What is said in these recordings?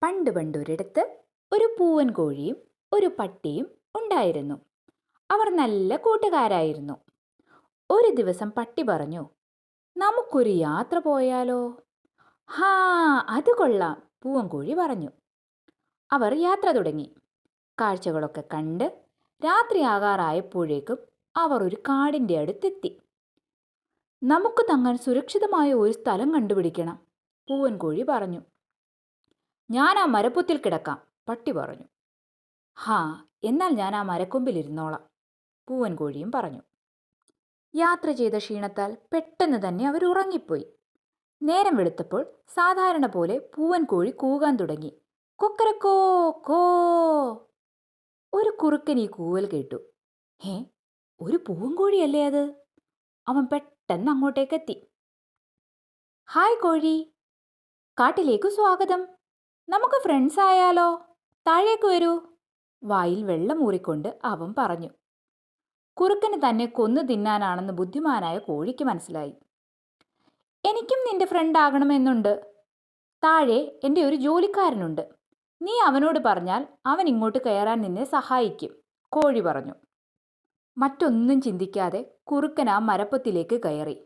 പണ്ട് പണ്ടൊരിടത്ത് ഒരു പൂവൻ കോഴിയും ഒരു പട്ടിയും ഉണ്ടായിരുന്നു. അവർ നല്ല കൂട്ടുകാരായിരുന്നു. ഒരു ദിവസം പട്ടി പറഞ്ഞു, നമുക്കൊരു യാത്ര പോയാലോ? ഹാ, അത് കൊള്ളാം, പൂവൻ കോഴി പറഞ്ഞു. അവർ യാത്ര തുടങ്ങി. കാഴ്ചകളൊക്കെ കണ്ട് രാത്രിയാകാറായപ്പോഴേക്കും അവർ ഒരു കാടിൻ്റെ അടുത്തെത്തി. നമുക്ക് തങ്ങാൻ സുരക്ഷിതമായ ഒരു സ്ഥലം കണ്ടുപിടിക്കണം, പൂവൻ കോഴി പറഞ്ഞു. ഞാൻ ആ മരപ്പൊത്തിൽ കിടക്കാം, പട്ടി പറഞ്ഞു. ഹാ, എന്നാൽ ഞാൻ ആ മരക്കൊമ്പിലിരുന്നോളാം, പൂവൻ കോഴിയും പറഞ്ഞു. യാത്ര ചെയ്ത ക്ഷീണത്താൽ പെട്ടെന്ന് തന്നെ അവർ ഉറങ്ങിപ്പോയി. നേരം വെളുത്തപ്പോൾ സാധാരണ പോലെ പൂവൻ കോഴി കൂകാൻ തുടങ്ങി. കൊക്കരക്കോ കോ. ഒരു കുറുക്കൻ ഈ കൂവൽ കേട്ടു. ഹേ, ഒരു പൂവൻ കോഴിയല്ലേ അത്? അവൻ പെട്ടെന്ന് അങ്ങോട്ടേക്കെത്തി. ഹായ് കോഴി, കാട്ടിലേക്ക് സ്വാഗതം. നമുക്ക് ഫ്രണ്ട്സ് ആയാലോ? താഴേക്ക് വരൂ, വായിൽ വെള്ളം ഊറിക്കൊണ്ട് അവൻ പറഞ്ഞു. കുറുക്കന് തന്നെ കൊന്നു തിന്നാനാണെന്ന് ബുദ്ധിമാനായ കോഴിക്ക് മനസ്സിലായി. എനിക്കും നിന്റെ ഫ്രണ്ട് ആകണമെന്നുണ്ട്. താഴെ എൻ്റെ ഒരു ജോലിക്കാരനുണ്ട്. നീ അവനോട് പറഞ്ഞാൽ അവൻ ഇങ്ങോട്ട് കയറാൻ നിന്നെ സഹായിക്കും, കോഴി പറഞ്ഞു. മറ്റൊന്നും ചിന്തിക്കാതെ കുറുക്കൻ ആ മരപ്പത്തിലേക്ക് കയറി.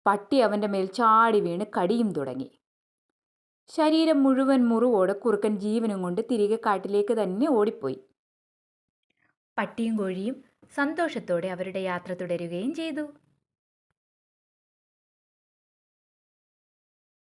പട്ടി അവൻ്റെ മേൽ ചാടി വീണ് കടിയും തുടങ്ങി. ശരീരം മുഴുവൻ മുറിവോടെ കുറുക്കൻ ജീവനും കൊണ്ട് തിരികെ കാട്ടിലേക്ക് തന്നെ ഓടിപ്പോയി. പട്ടിയും കോഴിയും സന്തോഷത്തോടെ അവരുടെ യാത്ര തുടരുകയും ചെയ്തു.